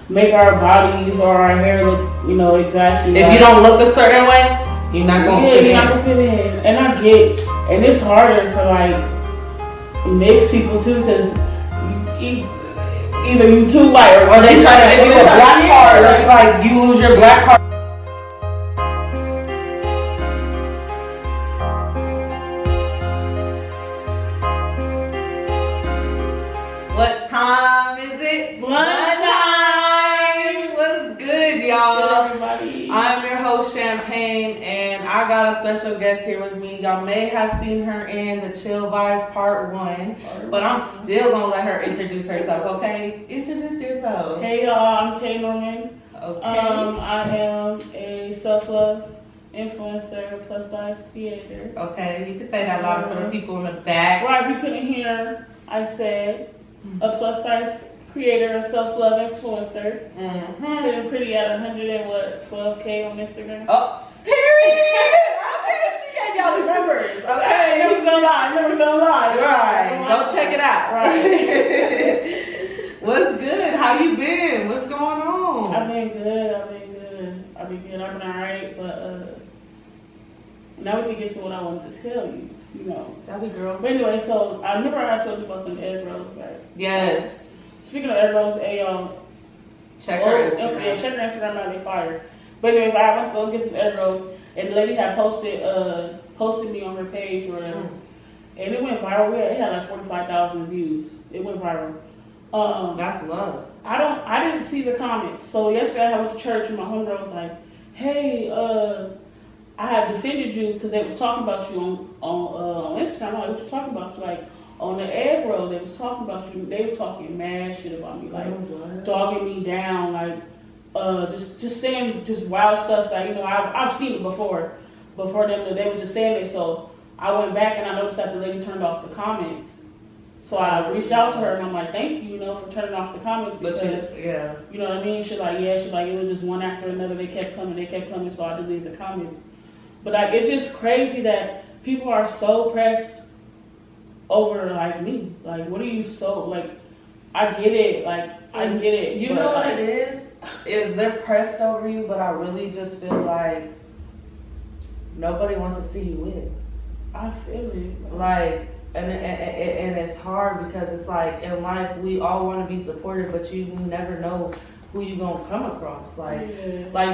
make our bodies or our hair look, exactly. If you don't look a certain way, you're not gonna fit in. You're not gonna fit in. And it's harder for like mixed people too, because either you too white or they try to give you a black card, like you lose your black card. What time is it? Lunchtime. What's good, y'all? Everybody. I'm your host, Champagne, and I got a special guest here with me. Y'all may have seen her in the Chill Vibes Part 1, but I'm still gonna let her introduce herself, okay? Introduce yourself. Hey, y'all, I'm Kay Norman. Okay. I am a self-love influencer, plus size creator. Okay, you can say that louder for the people in the back. Right, if you couldn't hear, I said a plus size creator, a self-love influencer. Sitting pretty at 12K on Instagram. Oh, period. Okay, she gave y'all the numbers. Okay, never gonna lie. Right, go check it out. Right. What's good? How you been? What's going on? I've been good. I've been alright, but now we can get to what I wanted to tell you. Tell me, girl. But anyway, so I remember I told you about them egg rolls, right? Yes. Speaking of egg rolls, check her Instagram. Yeah, check her Instagram out, they fire. But anyways, I went to go get some egg rolls, and the lady had posted me on her page or whatever, and it went viral. It had like 45,000 views. It went viral. That's love. I didn't see the comments. So yesterday I went to church and my homegirl was like, "Hey, I had defended you because they was talking about you on Instagram. I was talking about you, like on the egg roll. They was talking about you. They was talking mad shit about me, like dogging me down, like just saying just wild stuff that I've seen it before them. They were just saying it. So I went back and I noticed that the lady turned off the comments. So I reached out to her and I'm like, thank you, for turning off the comments because, you know what I mean? She's like, it was just one after another. They kept coming, so I deleted the comments. But like, it's just crazy that people are so pressed over like me. Like, what are you so like? I get it. Like, I get it. You know what it is? Is they're pressed over you, but I really just feel like nobody wants to see you win. I feel it. Like. And it's hard because it's like in life we all want to be supported, but you never know who you gonna come across. Like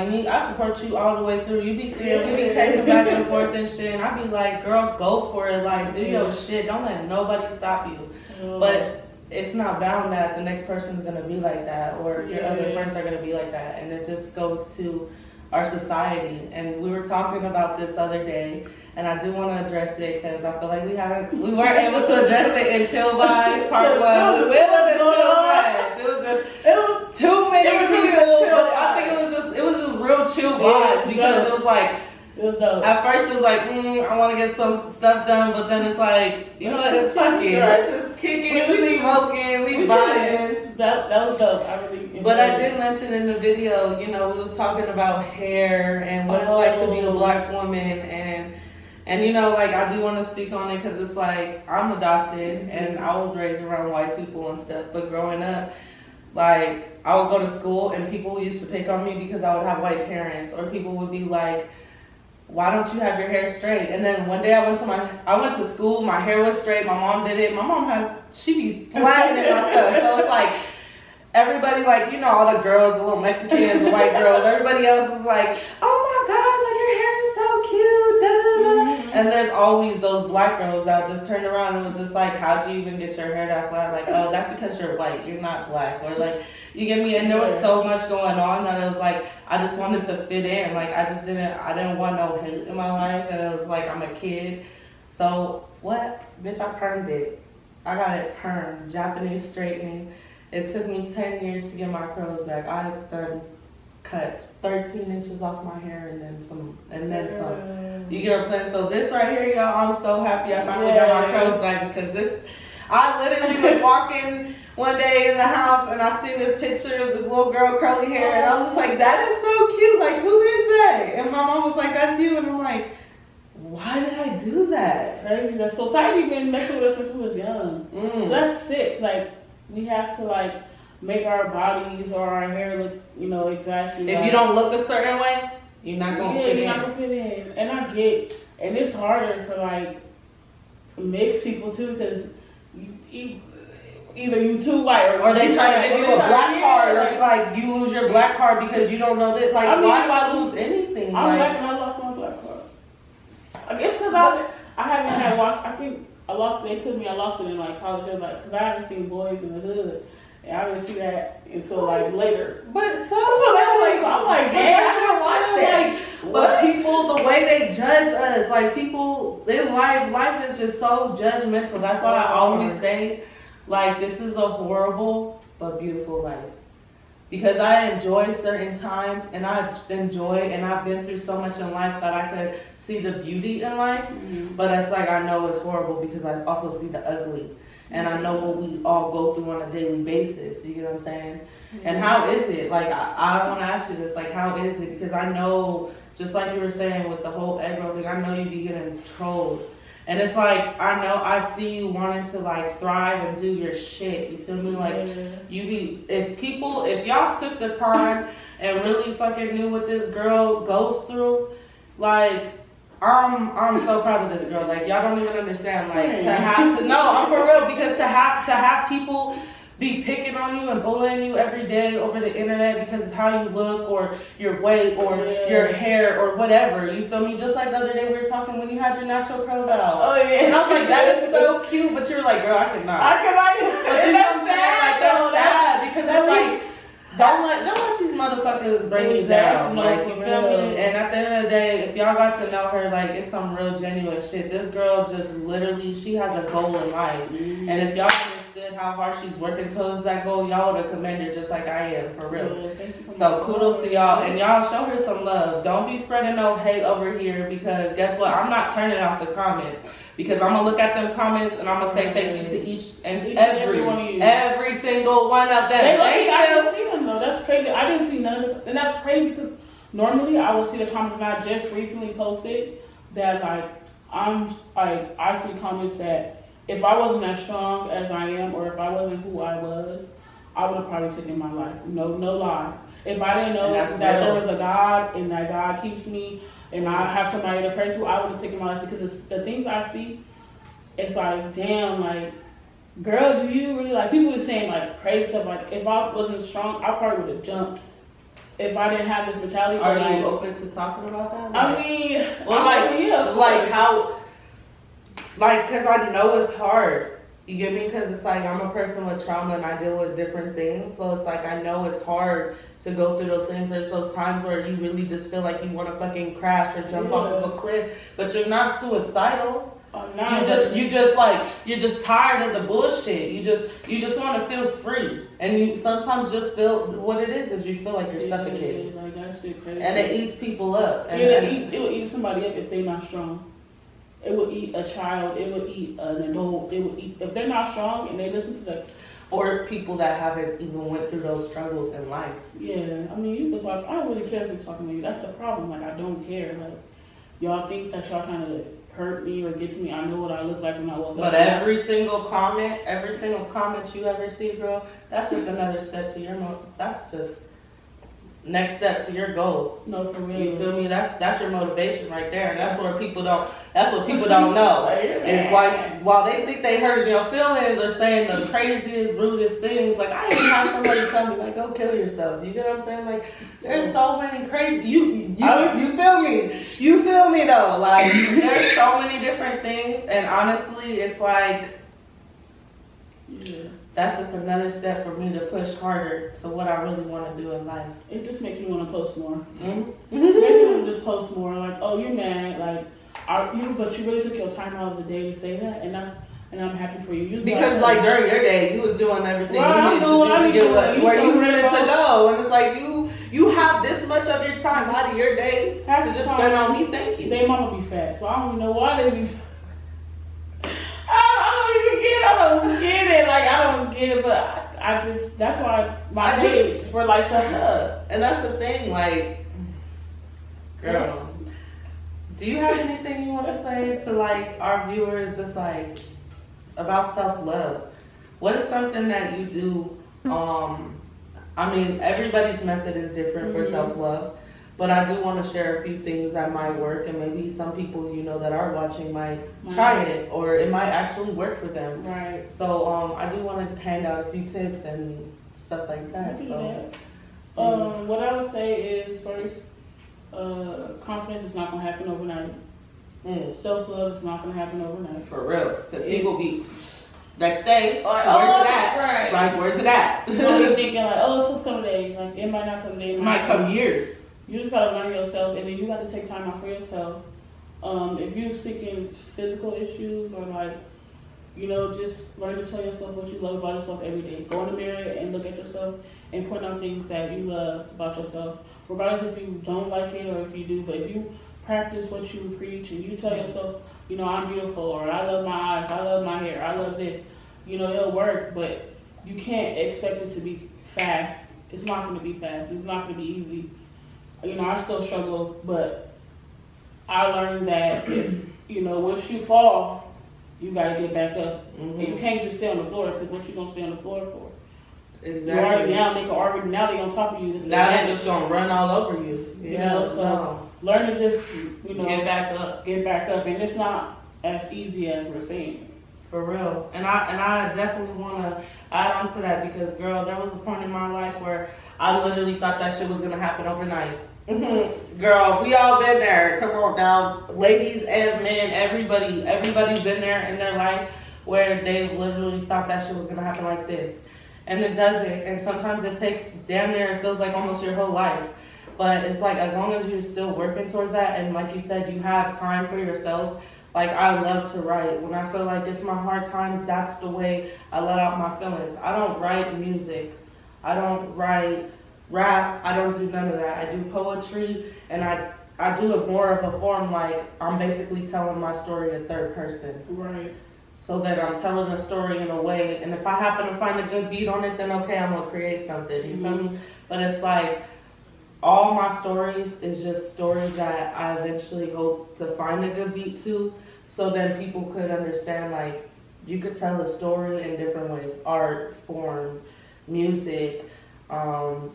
me, I support you all the way through. You be seeing, we be texting back and forth and shit, and I be like, girl, go for it. Like, do your shit. Don't let nobody stop you. But it's not bound that the next person's gonna be like that, or your other friends are gonna be like that, and it just goes to our society. And we were talking about this the other day. And I do want to address it because I feel like we weren't able to address it in Chill Vibes Part 1. It was just too much. It was just too many people. But I think it was just real chill vibes because it was like, at first it was like, I want to get some stuff done, but then it's like, you know what, fuck it. Let's just kick it. We smoking, we vibing. That was dope. I really. But I did mention in the video, we was talking about hair and what it's like to be a black woman and I do want to speak on it because it's like, I'm adopted and I was raised around white people and stuff. But growing up, like, I would go to school and people used to pick on me because I would have white parents. Or people would be like, why don't you have your hair straight? And then one day I went to school, my hair was straight, my mom did it. My mom she be flattening my stuff. So it's like, everybody, like, all the girls, the little Mexicans, the white girls, everybody else was like, oh my God, like, your hair is so cute, da, da, da. And there's always those black girls that just turn around and was just like, how'd you even get your hair that flat? Like, oh, that's because you're white, you're not black. Or like, you get me? And there was so much going on that it was like, I just wanted to fit in. Like, I didn't want no hate in my life. And it was like, I'm a kid. So, what? Bitch, I permed it. I got it permed, Japanese straightening. It took me 10 years to get my curls back. I've done cut 13 inches off my hair and then some. You get what I'm saying? So this right here, y'all, I'm so happy I finally got my curls back because I literally was walking one day in the house and I seen this picture of this little girl, curly hair, and I was just like, that is so cute. Like, who is that? And my mom was like, that's you. And I'm like, why did I do that? It's crazy. The society been messing with us since we was young. So that's sick. Like, we have to, like, make our bodies or our hair look, you know, exactly. If like, you don't look a certain way, you're not gonna fit in. You're not gonna fit in. And I get, and it's harder for like mixed people too, because either you too white or they try to give you a black card, or like you lose your black card because you don't know that. Like, I mean, why do I lose anything? I'm like, I lost my black card. I guess because I haven't had watched. I think I lost it. It took me. I lost it in like college. It was like, because I haven't seen Boys in the Hood, and I didn't see that until like later. But so that's like, I'm like, damn, I didn't watch that. Like, but people, the way they judge us, like people in life is just so judgmental. That's why I always say, like, this is a horrible but beautiful life. Because I enjoy certain times, and I've been through so much in life that I could see the beauty in life. Mm-hmm. But it's like, I know it's horrible because I also see the ugly. And I know what we all go through on a daily basis. You get what I'm saying? Mm-hmm. And how is it? Like, I want to ask you this. Like, how is it? Because I know, just like you were saying with the whole egg roll thing, I know you be getting trolled. And it's like, I know, I see you wanting to like thrive and do your shit. You feel me? Like, if y'all took the time and really fucking knew what this girl goes through, like, I'm so proud of this girl. Like, y'all don't even understand. Like, I'm for real, because to have people be picking on you and bullying you every day over the internet because of how you look or your weight or your hair or whatever. You feel me? Just like the other day we were talking when you had your natural curls out. Oh yeah. And I was like, that is so cute. But you were like, girl, I cannot. But you know what I'm saying? Like, that's sad because it's like, don't let these motherfuckers bring you down. Like, you feel me? And at the end of the day, if y'all got to know her, like, it's some real genuine shit. This girl just literally, she has a goal in life. Mm-hmm. And if y'all understood how hard she's working towards that goal, y'all would have commended her just like I am, for real. So kudos to y'all. And y'all show her some love. Don't be spreading no hate over here, because guess what? I'm not turning off the comments. Because I'm going to look at them comments and I'm going to say thank you to each and every one of you. Every single one of them. I didn't see them though. That's crazy. I didn't see none of them. And that's crazy because normally I would see the comments that I just recently posted that like, I see comments that if I wasn't as strong as I am, or if I wasn't who I was, I would have probably taken my life. No lie. If I didn't know that there was a God and that God keeps me, and I have somebody to pray to, I would have taken my life, because the things I see, it's like, damn, like, girl, do you really, like, people were saying, like, crazy stuff, like, if I wasn't strong, I probably would have jumped if I didn't have this mentality. Are you open to talking about that? Like, I mean, how, like, because I know it's hard. You get me? Because it's like, I'm a person with trauma and I deal with different things. So it's like, I know it's hard to go through those things. There's those times where you really just feel like you want to fucking crash or jump off of a cliff, but you're not suicidal. You're just tired of the bullshit. You just want to feel free. And you sometimes just feel, what it is you feel like you're suffocating. Like, that shit crazy. And it eats people up. And it will eat somebody up if they're not strong. It will eat a child. It will eat an adult. It will eat, if they're not strong and they listen to the, or people that haven't even went through those struggles in life. Yeah, I mean, you just like, I don't really care if you're talking to me. That's the problem. Like, I don't care. Like, y'all think that y'all trying to hurt me or get to me. I know what I look like when I woke up. But every single comment you ever see, girl, that's just another step to your that's just next step to your goals. No, for real. You feel me? That's your motivation right there. And that's what people don't know. Is while they think they hurt your feelings or saying the craziest, rudest things, like, I even have somebody tell me, like, go kill yourself. You get what I'm saying? Like, there's so many crazy, you feel me? You feel me though? Like, there's so many different things, and honestly, it's like, that's just another step for me to push harder to what I really want to do in life. It just makes me want to post more. Mm-hmm. It makes me want to just post more. Like, oh, you're mad, like, but you really took your time out of the day to say that, and I'm happy for you. Because like during your day, you was doing everything you needed to do to get where you needed to go, and it's like you have this much of your time out of your day to just spend on me. Thank you. They mama be fat, so I don't even know why they be. I don't get it. Like, I don't get it, but I just, that's why my page for like self-love. And that's the thing, like, girl, do you have anything you want to say to like our viewers, just like about self-love? What is something that you do I mean, everybody's method is different for Mhm. self-love, but I do want to share a few things that might work, and maybe some people, you know, that are watching might try it, or it might actually work for them. Right. So I do want to hand out a few tips and stuff like that. We can do So that. What I would say is first, confidence is not gonna happen overnight. Self-love is not gonna happen overnight. for real, because people be next day, like, where's it at? Right. Like, where's it at? You know, you're thinking like, oh, it's supposed to come today. Like, it might not come today. It might come years. You just gotta learn yourself, and then you gotta take time out for yourself. If you're seeking physical issues or like, you know, just learn to tell yourself what you love about yourself every day. Go in the mirror and look at yourself and point out things that you love about yourself, regardless if you don't like it or if you do. But if you practice what you preach and you tell yourself, you know, I'm beautiful, or I love my eyes, I love my hair, I love this, you know, it'll work. But you can't expect it to be fast. It's not going to be fast. It's not going to be easy. You know, I still struggle, but I learned that if, you know, once you fall, you got to get back up. Mm-hmm. And you can't just stay on the floor, because what you going to stay on the floor for? Exactly. You already down, they can already, now they on top of you. Now they're just gonna run all over you. You know, so learn to just, you know, get back up. Get back up, and it's not as easy as we're saying. For real. And I definitely wanna add on to that, because girl, there was a point in my life where I literally thought that shit was gonna happen overnight. Girl, we all been there. Come on now. Ladies and men, everybody's been there in their life where they literally thought that shit was gonna happen like this. And it doesn't. And sometimes it takes damn near, it feels like almost your whole life. But it's like, as long as you're still working towards that, and like you said, you have time for yourself. Like, I love to write. When I feel like it's my hard times, that's the way I let out my feelings. I don't write music. I don't write rap. I don't do none of that. I do poetry, and I do it more of a form like I'm basically telling my story in third person. Right. So that I'm telling a story in a way, and if I happen to find a good beat on it, then okay, I'm gonna create something. You feel me? But it's like, all my stories is just stories that I eventually hope to find a good beat to, so then people could understand, like, you could tell a story in different ways. Art, form, music,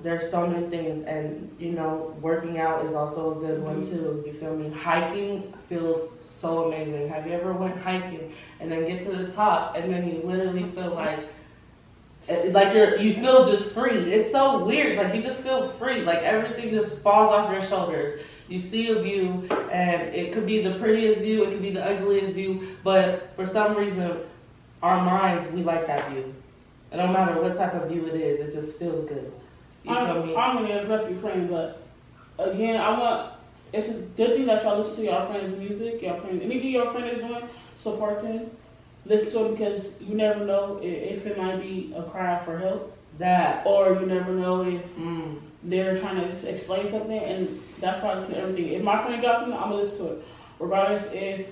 there's so many things, and you know, working out is also a good one too. You feel me? Hiking feels so amazing. Have you ever went hiking and then get to the top and then you literally feel like you feel just free? It's so weird. Like, you just feel free. Like, everything just falls off your shoulders. You see a view, and it could be the prettiest view, it could be the ugliest view, but for some reason, our minds, we like that view. It don't matter what type of view it is, it just feels good. You feel me? I'm gonna interrupt you, friend, but again, it's a good thing that y'all listen to your friends' music, your friends, anything your friend is doing, support them. Listen to it, because you never know if it might be a cry out for help. That. Or you never know if they're trying to explain something, and that's why I listen to everything. If my friend drops something, I'm gonna listen to it. Regardless if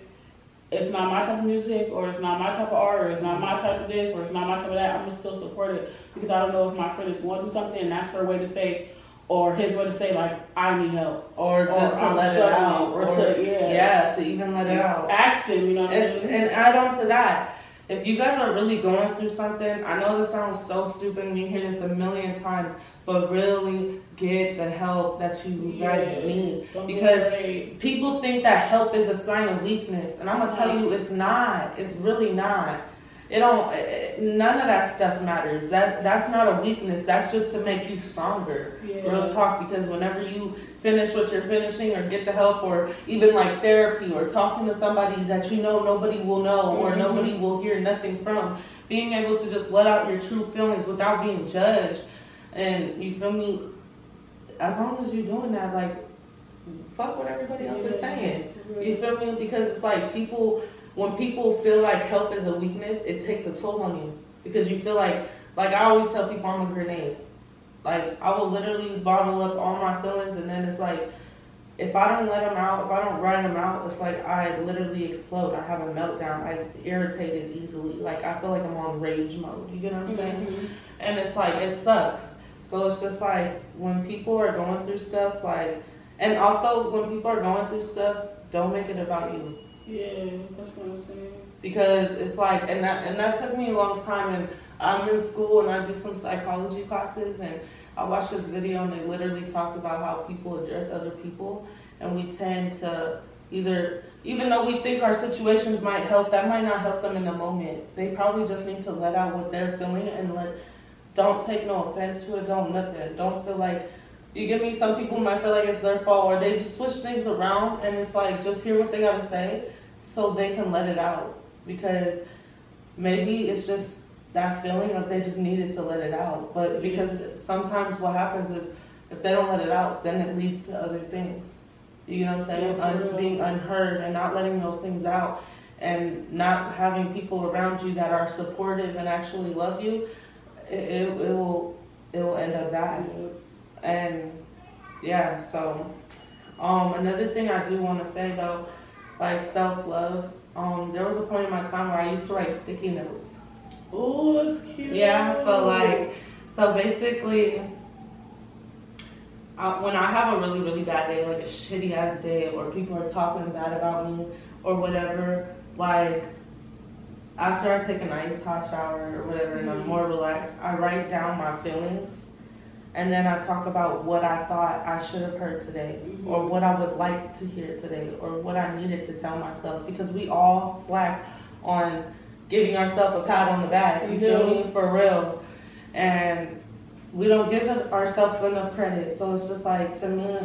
it's not my type of music, or it's not my type of art, or it's not my type of this, or it's not my type of that, I'm gonna still support it, because I don't know if my friend is going through something and that's her way to say, or his way to say, like, I need help. Or just to let it out. Or to even let it out. Ask them, you know what I mean? And add on to that, if you guys are really going through something, I know this sounds so stupid and you hear this a million times, but really get the help that you guys need. Because people think that help is a sign of weakness, and I'm gonna tell you, it's not. It's really not. None of that stuff matters. That's not a weakness. That's just to make you stronger. Yeah. Real talk. Because whenever you finish what you're finishing, or get the help, or even like therapy, or talking to somebody that you know nobody will know, or nobody will hear nothing from, being able to just let out your true feelings without being judged, and you feel me? As long as you're doing that, like, fuck what everybody else is saying. You feel me? Because it's like when people feel like help is a weakness, it takes a toll on you, because you feel like I always tell people, I'm a grenade. Like, I will literally bottle up all my feelings, and then it's like, if I don't let them out, if I don't write them out, it's like I literally explode. I have a meltdown. I'm irritated easily. Like, I feel like I'm on rage mode. You get what I'm saying? And it's like, it sucks. So it's just like, when people are going through stuff, like, and also when people are going through stuff, don't make it about you. Yeah, that's what I'm saying. Because it's like, and that took me a long time, and I'm in school and I do some psychology classes, and I watched this video and they literally talked about how people address other people, and we tend to either, even though we think our situations might help, that might not help them in the moment. They probably just need to let out what they're feeling and don't take no offense to it, don't nothing. Don't feel like, you get me, some people might feel like it's their fault, or they just switch things around, and it's like, just hear what they gotta say so they can let it out. Because maybe it's just that feeling of they just needed to let it out. But because sometimes what happens is, if they don't let it out, then it leads to other things. You know what I'm saying? Being unheard and not letting those things out, and not having people around you that are supportive and actually love you, it will end up bad. And yeah, so another thing I do want to say though, like self-love, there was a point in my time where I used to write sticky notes. Oh, that's cute. Yeah, so basically, when I have a really, really bad day, like a shitty ass day, or people are talking bad about me or whatever, like after I take a nice hot shower or whatever, and I'm more relaxed, I write down my feelings, and then I talk about what I thought I should have heard today, or what I would like to hear today, or what I needed to tell myself, because we all slack on giving ourselves a pat on the back, you feel me, for real, and we don't give ourselves enough credit. So it's just like, to me,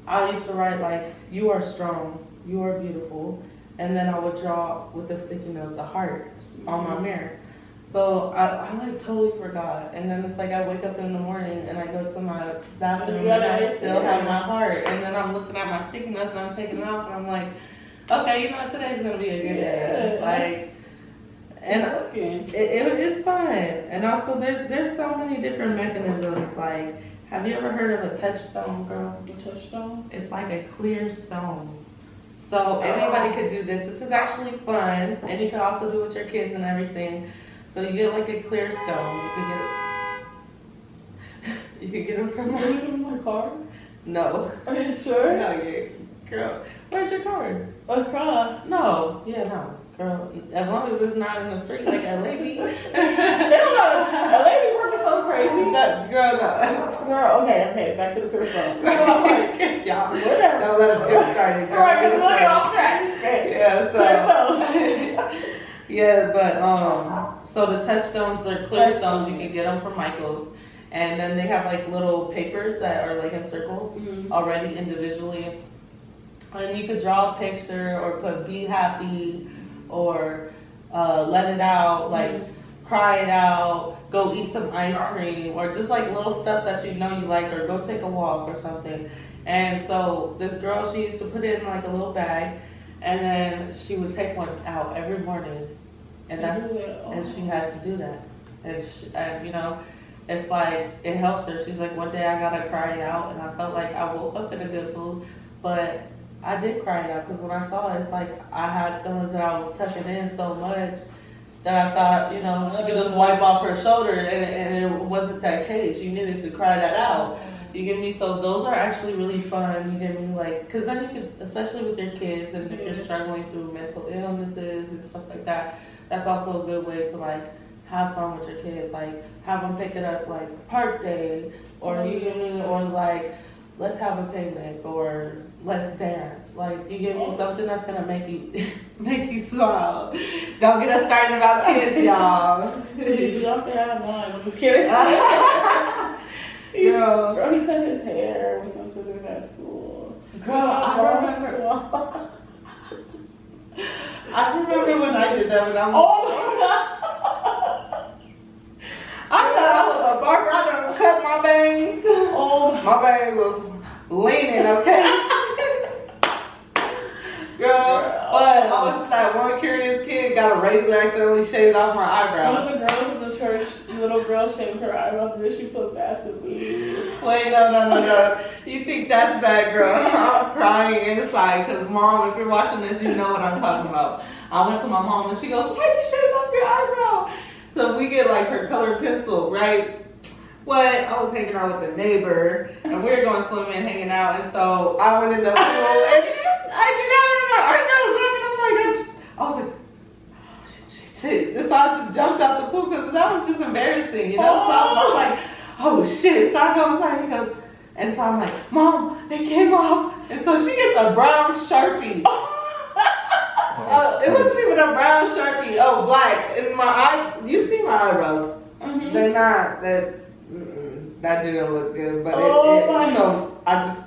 I used to write like, you are strong, you are beautiful, and then I would draw with the sticky notes a heart on my mirror. So I like totally forgot, and then it's like I wake up in the morning and I go to my bathroom and I still have my heart, and then I'm looking at my sticky notes and I'm taking it off and I'm like, okay, you know, today's gonna be a good day. Like, and it is fun. And also there's so many different mechanisms. Like, have you ever heard of a touchstone, girl? A touchstone? It's like a clear stone. So anybody could do this. This is actually fun, and you can also do it with your kids and everything. So you get like a clear stone. You could get them from my car. No. Are you sure? No, yeah. Girl, where's your car? Across. No. Yeah, no. Girl, as long as it's not in the street like LA be. They don't know. LA be working so crazy. Girl, no. Girl, okay, back to the clear stone. I'm like, kiss y'all. Whatever. Don't let us get started. Girl. All right, we'll get off track. Okay. Yeah, so. Clear stone. Yeah, but so the touchstones, they're clear stones. You can get them from Michael's, and then they have like little papers that are like in circles already individually, and you could draw a picture or put "be happy" or "let it out," like cry it out, go eat some ice cream, or just like little stuff that you know you like, or go take a walk or something. And so this girl, she used to put it in like a little bag, and then she would take one out every morning. And and she had to do that. And you know, it's like, it helped her. She's like, one day I gotta cry it out, and I felt like I woke up in a good mood, but I did cry it out, because when I saw it, it's like I had feelings that I was tucking in so much that I thought, you know, she could just wipe off her shoulder, and it wasn't that case. You needed to cry that out. You get me? So those are actually really fun. You get me? Like, because then you can, especially with your kids, and if you're struggling through mental illnesses and stuff like that, that's also a good way to like have fun with your kids. Like, have them pick it up like park day, or you get me? Or like, let's have a picnic, or let's dance. Like, you give me something that's gonna make you smile. Don't get us started about kids, y'all. You jumping out of mine. I'm just kidding. Girl, he cut his hair with some scissors at school. Girl, I remember when I did that when I was. Oh my God. I thought I was a barber. I done cut my bangs. Oh, my bangs was leaning, okay? Girl, but I was that one curious kid, got a razor, accidentally shaved off my eyebrow. one of the girls in the church, little girl shaved her eyebrows, and then she put Vaseline. Wait, no. You think that's bad, girl? I'm crying inside, because Mom, if you're watching this, you know what I'm talking about. I went to my mom, and she goes, why'd you shave off your eyebrow? So we get like her colored pencil, right? What? I was hanging out with a neighbor, and we were going swimming and hanging out, and so I went in the pool, and I get out, and my eyebrows up, and I was like, oh, shit. So I just jumped out the pool, because that was just embarrassing, you know? So I was just like, oh shit. So I go inside, he goes, and so I'm like, Mom, it came off. And so she gets a brown Sharpie. It wasn't even a brown Sharpie. Oh, black. And my eye, you see my eyebrows. Mm-hmm. They're not, that didn't look good. But so I just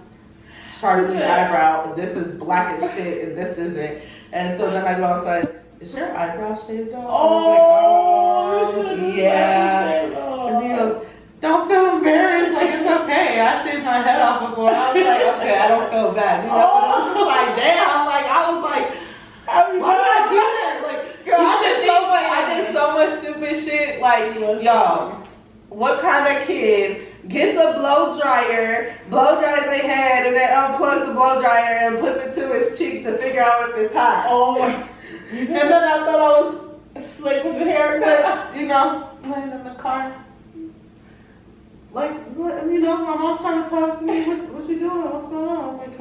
sharpened the eyebrow. This is black as shit and this isn't. And so then I go outside, is your eyebrow shaved off? Yeah. And he goes, don't feel embarrassed, like it's okay. I shaved my head off before. I was like, okay, I don't feel bad. You know, but I was just like, damn, like I was like, why did I do that? Like, girl, I did so much stupid shit. Like, y'all, what kind of kid gets a blow dries their head and then unplugs the blow dryer and puts it to his cheek to figure out if it's hot? Oh my. And then I thought I was slick with the haircut, you know, laying in the car. Like, you know, my mom's trying to talk to me. What you doing? What's going on? I'm like,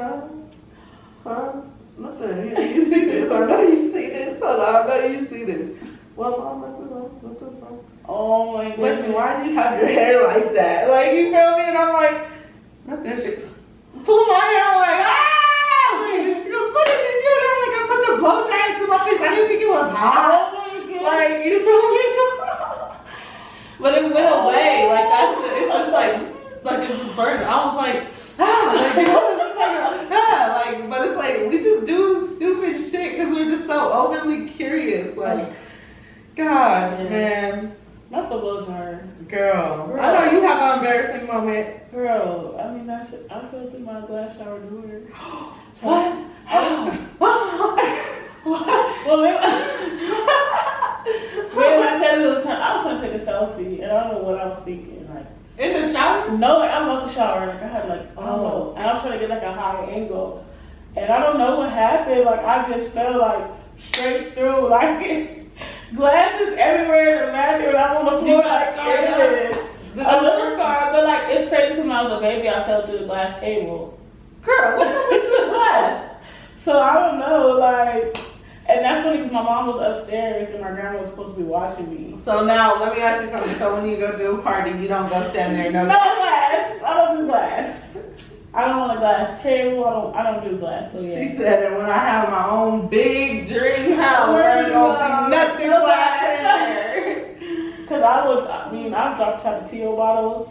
huh? Nothing. You see this? I know you see this. Hold on, I know you see this. Well, Mom, what's the phone? Oh my goodness. Listen, why do you have your hair like that? Like, you feel me? And I'm like, nothing. She pull my hair. I'm like, ah! She goes, what did you do? And I'm like, I put the blow dryer to my face. I didn't think it was hot. Oh my God. Like, you feel me? But it went away. Like, it's just like it just burned. I was like, but it's like, we just do stupid shit because we're just so overly curious. Like, gosh, man. Not the blow dryer. Girl. I know you have an embarrassing moment. Girl, I mean, I fell through my glass shower door. What? Well, I tell you, I was trying to take a selfie, and I don't know what I was thinking. Like, in the shower? No, like, I was out the shower. Like, I had, like, I don't know. And I was trying to get, like, a high angle. And I don't know what happened. Like, I just fell, like, straight through. Like, glasses everywhere in the bathroom. I was on the floor, like, a little scar. But, like, it's crazy because when I was a baby, I fell through the glass table. Girl, what's up with you with glass? So, I don't know, like... And that's funny because my mom was upstairs and my grandma was supposed to be watching me. So now, let me ask you something. So when you go to a party, you don't go stand there, no glass. I don't do glass. I don't want a glass table. I don't do glass. So yeah. She said that when I have my own big dream house, there ain't gonna be nothing glass in there. Because I've dropped Tapatio bottles,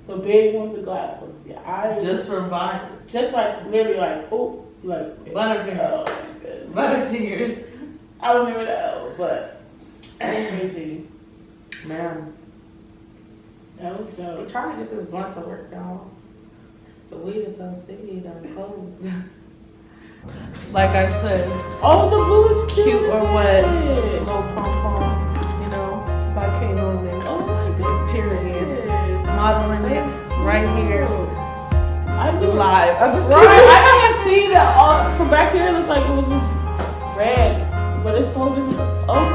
the big ones, the glass ones. Yeah, just for fun. Just like literally like Butterfingers. Butterfingers. I don't even know, but that's crazy. Man. That was dope. I'm trying to get this blunt to work, y'all. The weed is so sticky that I'm cold. Like I said. Oh, the blue is cute or what? Little pom-pom, you know, by K. Norman. Oh my goodness. Period. Modeling it right here. I do live. I can't see that from back here. It looked like it was just red, but it's so different. Oh